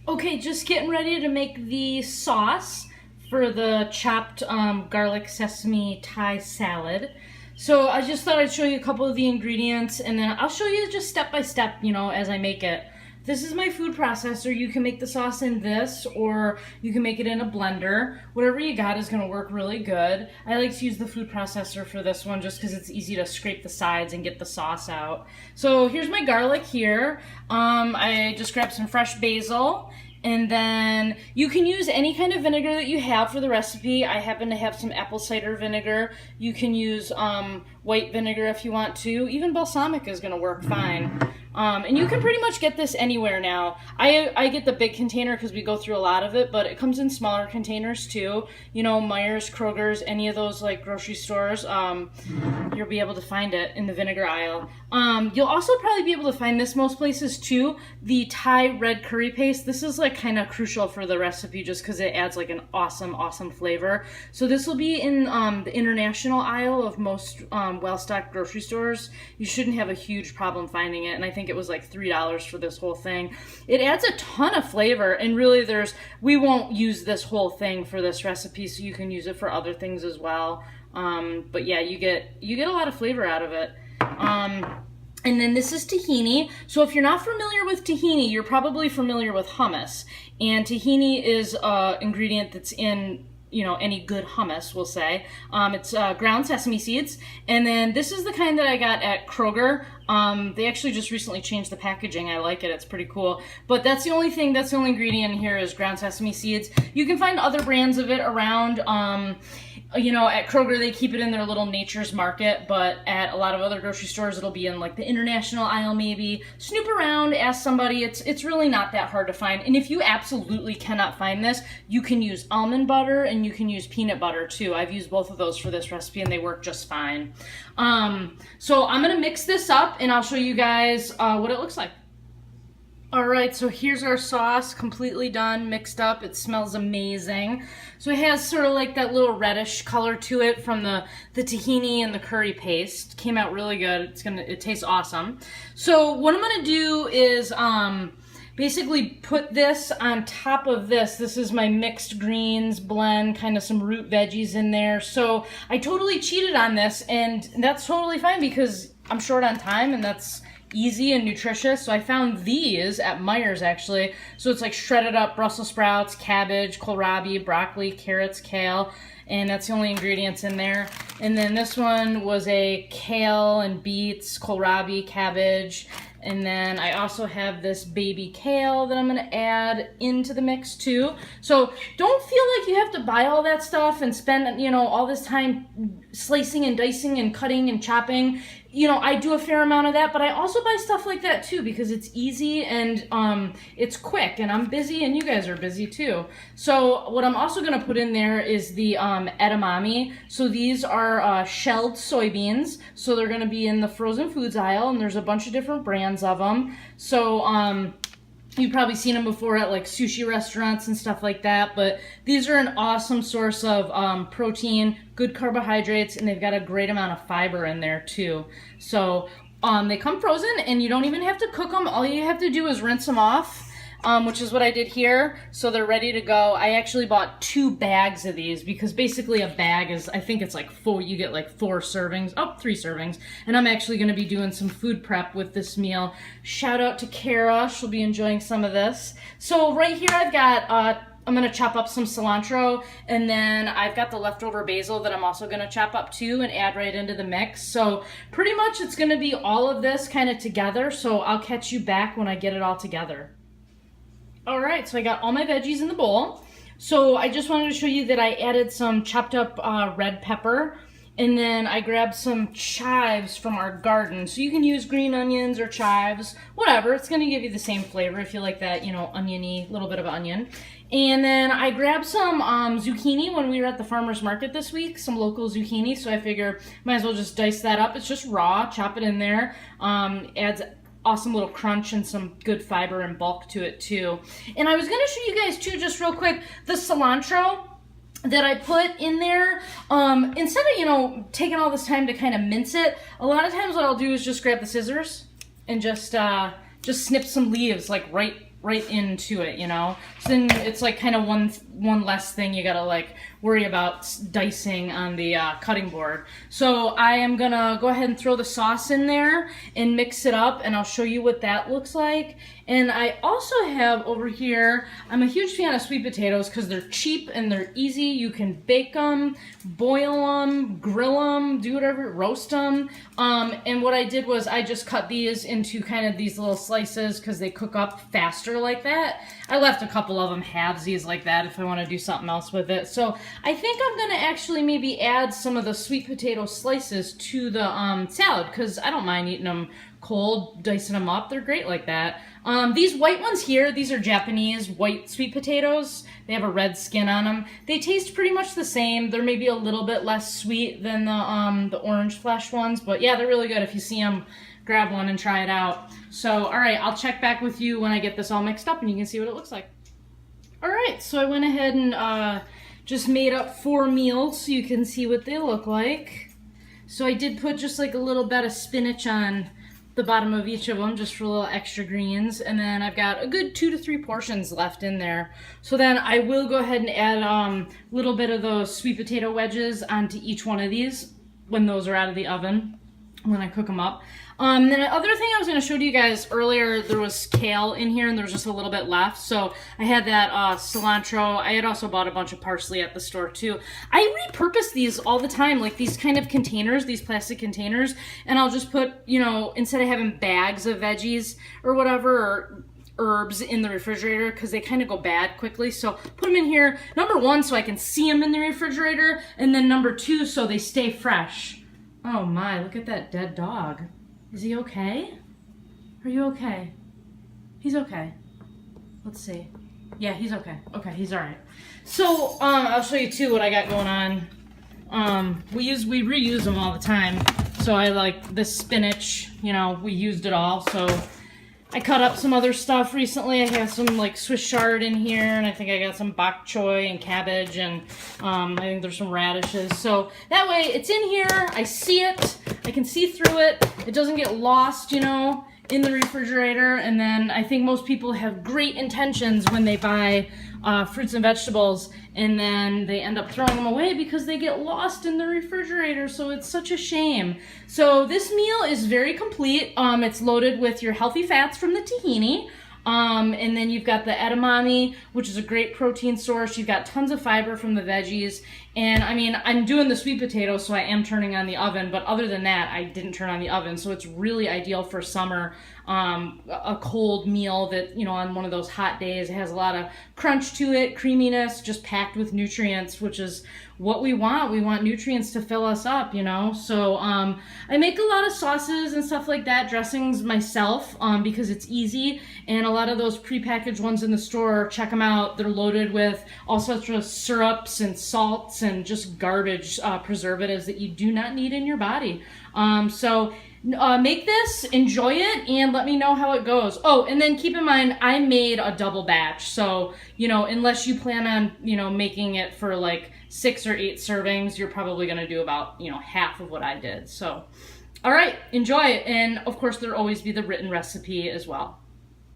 Okay, just getting ready to make the sauce for the chopped garlic sesame Thai salad. So I just thought I'd show you a couple of the ingredients and then I'll show you just step by step, as I make it. This is my food processor. You can make the sauce in this or you can make it in a blender. Whatever you got is gonna work really good. I like to use the food processor for this one just because it's easy to scrape the sides and get the sauce out. So here's my garlic here. I just grabbed some fresh basil. And then you can use any kind of vinegar that you have for the recipe. I happen to have some apple cider vinegar. You can use white vinegar if you want to. Even balsamic is gonna work fine. And you can pretty much get this anywhere now. I get the big container because we go through a lot of it, but it comes in smaller containers too. Meijer's, Kroger's, any of those like grocery stores, you'll be able to find it in the vinegar aisle. You'll also probably be able to find this most places too, the Thai red curry paste. This is like kind of crucial for the recipe just because it adds like an awesome flavor. So this will be in the international aisle of most well-stocked grocery stores. You shouldn't have a huge problem finding it, and I think it was like $3 for this whole thing. It adds a ton of flavor, and really we won't use this whole thing for this recipe, so you can use it for other things as well. But yeah, you get a lot of flavor out of it. And then this is tahini. So if you're not familiar with tahini, you're probably familiar with hummus. And tahini is an ingredient that's in any good hummus, we'll say. It's ground sesame seeds. And then this is the kind that I got at Kroger. They actually just recently changed the packaging. I like it. It's pretty cool. But that's the only ingredient in here is ground sesame seeds. You can find other brands of it around. At Kroger, they keep it in their little Nature's Market, but at a lot of other grocery stores, it'll be in like the international aisle maybe. Snoop around, ask somebody. It's really not that hard to find. And if you absolutely cannot find this, you can use almond butter and you can use peanut butter too. I've used both of those for this recipe and they work just fine. So I'm going to mix this up and I'll show you guys what it looks like. Alright, so here's our sauce, completely done, mixed up. It smells amazing. So it has sort of like that little reddish color to it from the tahini and the curry paste. Came out really good. It tastes awesome. So what I'm gonna do is basically put this on top of this. This is my mixed greens blend, kind of some root veggies in there. So I totally cheated on this, and that's totally fine because I'm short on time and that's easy and nutritious. So I found these at Meijer's actually. So it's like shredded up Brussels sprouts, cabbage, kohlrabi, broccoli, carrots, kale, and that's the only ingredients in there. And then this one was a kale and beets, kohlrabi, cabbage. And then I also have this baby kale that I'm going to add into the mix too. So don't feel like you have to buy all that stuff and spend, all this time slicing and dicing and cutting and chopping. I do a fair amount of that, but I also buy stuff like that too because it's easy and it's quick, and I'm busy and you guys are busy too. So what I'm also going to put in there is the edamame. So these are shelled soybeans. So they're going to be in the frozen foods aisle, and there's a bunch of different brands of them. So you've probably seen them before at like sushi restaurants and stuff like that, but these are an awesome source of protein, good carbohydrates, and they've got a great amount of fiber in there too. So they come frozen and you don't even have to cook them. All you have to do is rinse them off, which is what I did here. So they're ready to go. I actually bought 2 bags of these because basically a bag is, I think it's like 4, you get like 4 servings, 3 servings. And I'm actually going to be doing some food prep with this meal. Shout out to Kara, she'll be enjoying some of this. So right here I've got, I'm going to chop up some cilantro, and then I've got the leftover basil that I'm also going to chop up too and add right into the mix. So pretty much it's going to be all of this kind of together, so I'll catch you back when I get it all together. Alright, so I got all my veggies in the bowl. So I just wanted to show you that I added some chopped up red pepper, and then I grabbed some chives from our garden. So you can use green onions or chives, whatever. It's going to give you the same flavor if you like that, oniony, little bit of onion. And then I grabbed some zucchini when we were at the farmer's market this week, some local zucchini. So I figure might as well just dice that up. It's just raw, chop it in there. Adds awesome little crunch and some good fiber and bulk to it too. And I was going to show you guys too, just real quick, the cilantro that I put in there. Instead of, taking all this time to kind of mince it, a lot of times what I'll do is just grab the scissors and just snip some leaves like right right into it, you know? So then it's like kind of one less thing you gotta like worry about dicing on the cutting board. So I am gonna go ahead and throw the sauce in there and mix it up, and I'll show you what that looks like. And I also have over here, I'm a huge fan of sweet potatoes because they're cheap and they're easy. You can bake them, boil them, grill them, do whatever, roast them. And what I did was I just cut these into kind of these little slices because they cook up faster like that. I left a couple of them halvesies like that if I want to do something else with it. So I think I'm going to actually maybe add some of the sweet potato slices to the salad because I don't mind eating them cold, dicing them up. They're great like that. These white ones here, these are Japanese white sweet potatoes. They have a red skin on them. They taste pretty much the same. They're maybe a little bit less sweet than the orange flesh ones, but yeah, they're really good. If you see them, grab one and try it out. So, all right, I'll check back with you when I get this all mixed up and you can see what it looks like. All right, so I went ahead and just made up 4 meals so you can see what they look like. So I did put just like a little bit of spinach on the bottom of each of them just for a little extra greens, and then I've got a good 2 to 3 portions left in there. So then I will go ahead and add a little bit of those sweet potato wedges onto each one of these when those are out of the oven, when I cook them up. Then the other thing I was going to show to you guys earlier, there was kale in here and there was just a little bit left. So I had that cilantro. I had also bought a bunch of parsley at the store too. I repurpose these all the time, like these kind of containers, these plastic containers, and I'll just put, you know, instead of having bags of veggies or whatever, or herbs in the refrigerator because they kind of go bad quickly. So put them in here, number 1, so I can see them in the refrigerator, and then number 2, so they stay fresh. Oh my, look at that dead dog. Is he okay? Are you okay? He's okay. Let's see. Yeah, he's okay. Okay, he's all right. So, I'll show you too what I got going on. We reuse them all the time. So I like this spinach, you know, we used it all. So I cut up some other stuff recently. I have some like Swiss chard in here, and I think I got some bok choy and cabbage, and I think there's some radishes. So that way it's in here, I see it, I can see through it, it doesn't get lost, you know, in the refrigerator. And then I think most people have great intentions when they buy fruits and vegetables, and then they end up throwing them away because they get lost in the refrigerator. So it's such a shame. So this meal is very complete. It's loaded with your healthy fats from the tahini. And then you've got the edamame, which is a great protein source. You've got tons of fiber from the veggies. And I mean, I'm doing the sweet potato, so I am turning on the oven. But other than that, I didn't turn on the oven. So it's really ideal for summer. A cold meal that, you know, on one of those hot days, it has a lot of crunch to it, creaminess, just packed with nutrients, which is what we want. We want nutrients to fill us up, you know. So I make a lot of sauces and stuff like that, dressings myself, because it's easy. And a lot of those prepackaged ones in the store, check them out. They're loaded with all sorts of syrups and salts and just garbage preservatives that you do not need in your body. Make this, enjoy it, and let me know how it goes. Oh, and then keep in mind, I made a double batch. So, you know, unless you plan on, you know, making it for like 6 or 8 servings, you're probably going to do about, you know, half of what I did. So, all right, enjoy it. And of course, there'll always be the written recipe as well.